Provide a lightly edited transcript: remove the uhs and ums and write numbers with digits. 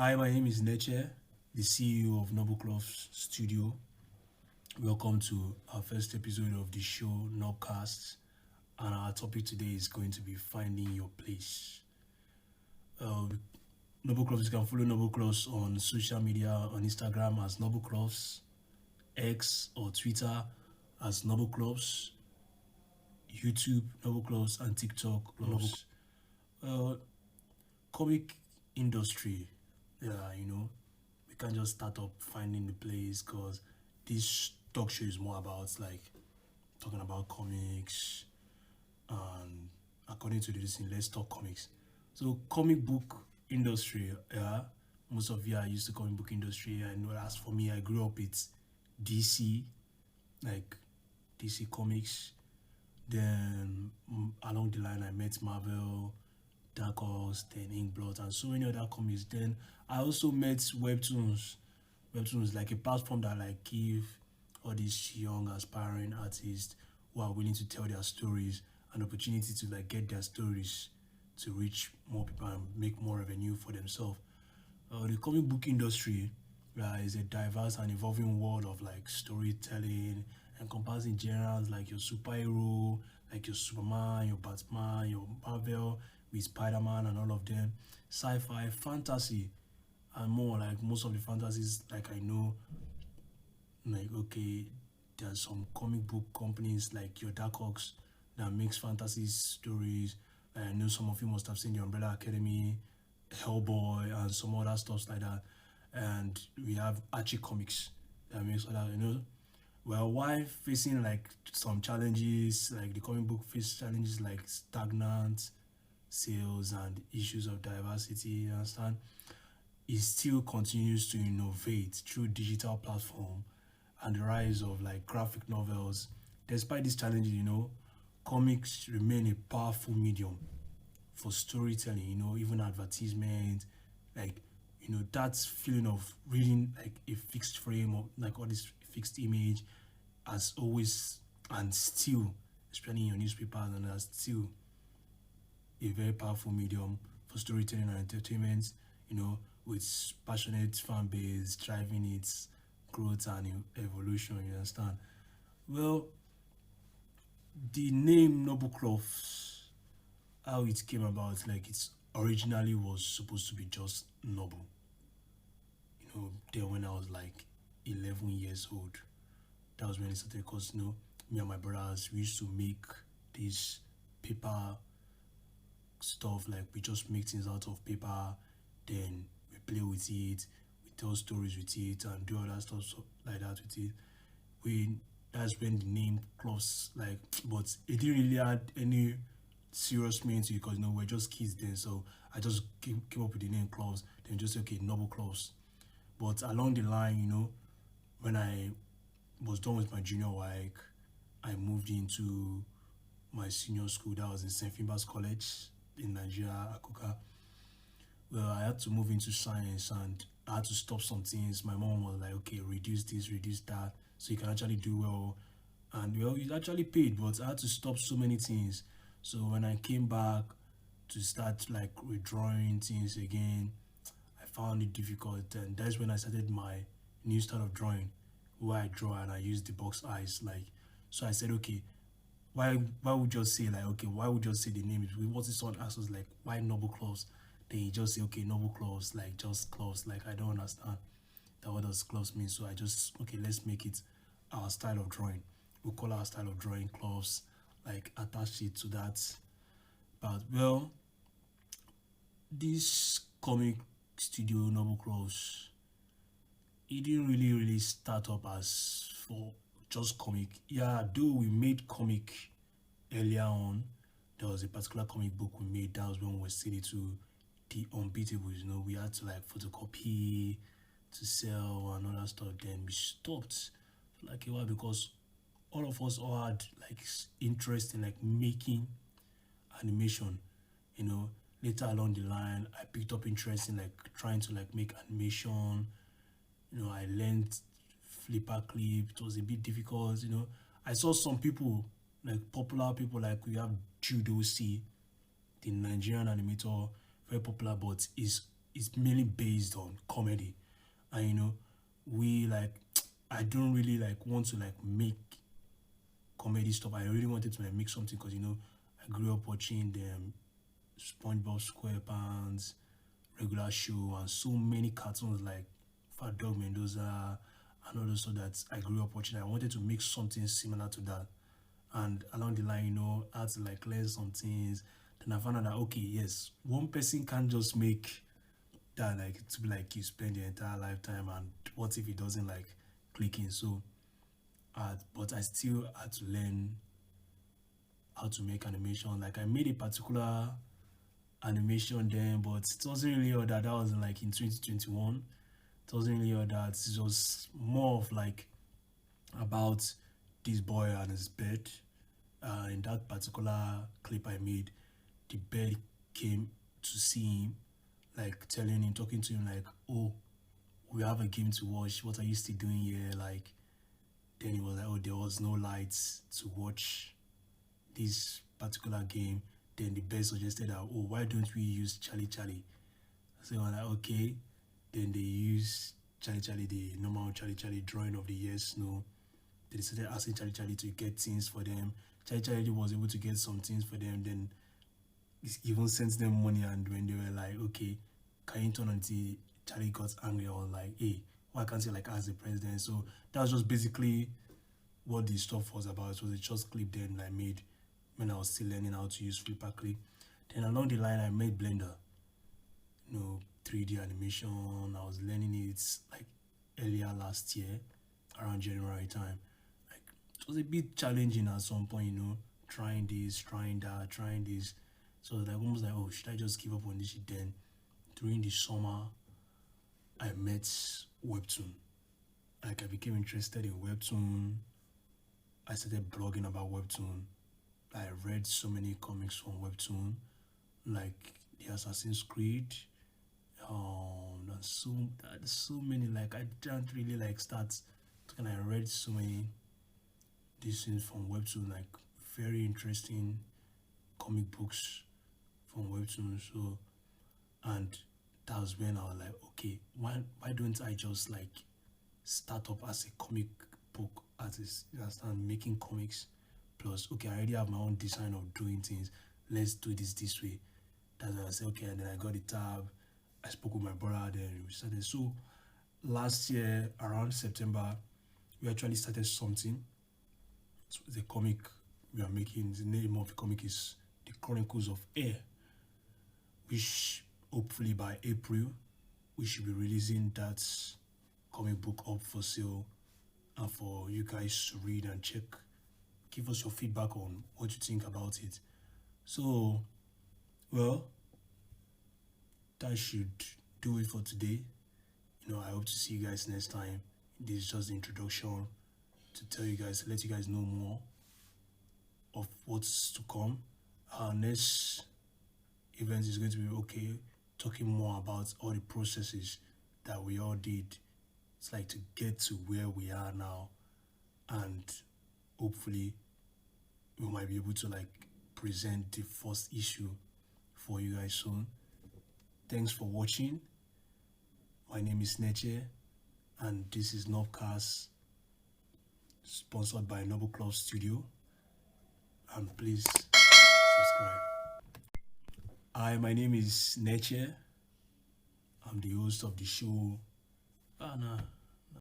Hi, my name is Neche, the CEO of Noble Cloufse Studio. Welcome to our first episode of the show, Nobcast. And our topic today is going to be finding your place. Noble Cloufse, you can follow Noble Cloufse on social media, on Instagram as Noble Cloufse, X or Twitter as Noble Cloufse, YouTube, Noble Cloufse, and TikTok, Cloufse. Uh, Comic industry, we can't just start up finding the place because this talk show is more about like talking about comics and according to this thing, let's talk comics. So comic book industry, yeah. Most of you are used to comic book industry. I know as for me, I grew up with DC, like DC Comics. Then along the line, I met Marvel, Dark Horse, then Inkblot, and so many other comics. Then I also met Webtoons. Webtoons is like a platform that like give all these young aspiring artists who are willing to tell their stories an opportunity to like get their stories to reach more people and make more revenue for themselves. The comic book industry is a diverse and evolving world of like storytelling, encompassing genres like your superhero, like your Superman, your Batman, your Marvel with Spider-Man and all of them, sci-fi, fantasy, and more. Like most of the fantasies, like I know, like okay, there's some comic book companies like your Dark Horse that makes fantasy stories. I know some of you must have seen the Umbrella Academy, Hellboy, and some other stuff like that. And we have Archie Comics that makes other, well, while facing like some challenges, like the comic book face challenges like stagnant sales and issues of diversity, you understand? It still continues to innovate through digital platform and the rise of like graphic novels. Despite these challenges, comics remain a powerful medium for storytelling, even advertisement, like, that feeling of reading like a fixed frame or like all this fixed image as always and still, especially in your newspapers and as still a very powerful medium for storytelling and entertainment, with passionate fan base driving its growth and evolution, you understand? Well, the name Noble Cloth, how it came about, like it's originally was supposed to be just Noble. Then when I was like 11 years old, that was when it started because, me and my brothers, we used to make this paper stuff, like we just make things out of paper, then we play with it, we tell stories with it and do other stuff like that with it. We That's when the name Cloufse, like, but it didn't really add any serious meaning to it because we're just kids then, so I just came up with the name Cloufse, then just okay, Noble Cloufse. But along the line, when I was done with my junior work, I moved into my senior school that was in St. Finbar's College in Nigeria, Akuka. Well, I had to move into science and I had to stop some things. My mom was like, okay, reduce this, reduce that, so you can actually do well. And well, it actually paid, but I had to stop so many things. So when I came back to start like redrawing things again, I found it difficult. And that's when I started my new style of drawing, where I draw and I use the box eyes. Like, so I said, okay, why would just say like okay, why would just say the name? What if someone asks us like why Noble Cloths? Then you just say okay, Noble Cloths, like just clothes. Like I don't understand that what does clothes mean. So I just okay, let's make it our style of drawing. We'll call our style of drawing clothes, like attach it to that. But well, this comic studio Noble Cloths, it didn't really start up as for just comic. Yeah, though we made comic earlier on, there was a particular comic book we made. That was when we were still into the unbeatables. We had to like photocopy to sell and all that stuff. Then we stopped for like a while because all of us all had like interest in like making animation. You know, Later along the line, I picked up interest in like trying to like make animation. I learned flipper clip. It was a bit difficult. I saw some people like popular people like we have Judo C, the Nigerian animator, very popular, but is it's mainly based on comedy. And we like I don't really like want to like make comedy stuff. I really wanted to like make something because I grew up watching them SpongeBob SquarePants, regular show, and so many cartoons like Fat Dog Mendoza and all those so that I grew up watching. I wanted to make something similar to that. And along the line, I had to like learn some things. Then I found out that okay, yes, one person can't just make that like to be like you spend your entire lifetime, and what if it doesn't like click in? So but I still had to learn how to make animation. Like I made a particular animation then, but it wasn't really all that. That was like in 2021. It wasn't really all that. It was more of like about this boy and his bed. In that particular clip I made, the bed came to see him, like telling him, talking to him, like, "Oh, we have a game to watch. What are you still doing here?" Like, then he was like, "Oh, there was no lights to watch this particular game." Then the bed suggested that, "Oh, why don't we use Charlie Charlie?" So I was like, "Okay." Then they use Charlie Charlie, the normal Charlie Charlie drawing of the yes snow. They decided asking Charlie Charlie to get things for them. Charlie Charlie was able to get some things for them. Then he even sent them money. And when they were like, "Okay, can you turn until Charlie got angry?" I was like, "Hey, why can't you like ask the president?" So that was just basically what the stuff was about. It was a short clip then I made when I was still learning how to use Flipper Clip. Then along the line, I made Blender, 3D animation. I was learning it like earlier last year, around January time. Like it was a bit challenging at some point, trying this, trying that, trying this. So like almost like, oh, should I just give up on this shit? Then during the summer, I met Webtoon. Like I became interested in Webtoon. I started blogging about Webtoon. I read so many comics from Webtoon, like the Assassin's Creed. There's so many. Like I didn't really like start. And I read so many these things from Webtoon, like very interesting comic books from Webtoon. So and that was when I was like, okay, why don't I just like start up as a comic book artist? You understand, making comics plus okay, I already have my own design of doing things. Let's do this way. That's when I said okay, and then I got the tab. I spoke with my brother, then we started. So last year around September, we actually started something. So the comic we are making, the name of the comic is The Chronicles of Air, which hopefully by April we should be releasing that comic book up for sale and for you guys to read and check. Give us your feedback on what you think about it. So, well, that should do it for today. I hope to see you guys next time. This is just the introduction to tell you guys, let you guys know more of what's to come. Our next event is going to be talking more about all the processes that we all did. It's like to get to where we are now, and hopefully we might be able to like present the first issue for you guys soon. Thanks for watching. My name is Neche, and this is Novcast, sponsored by Noble Cloufse Studio. And please subscribe. Hi, my name is Neche. I'm the host of the show. Nah.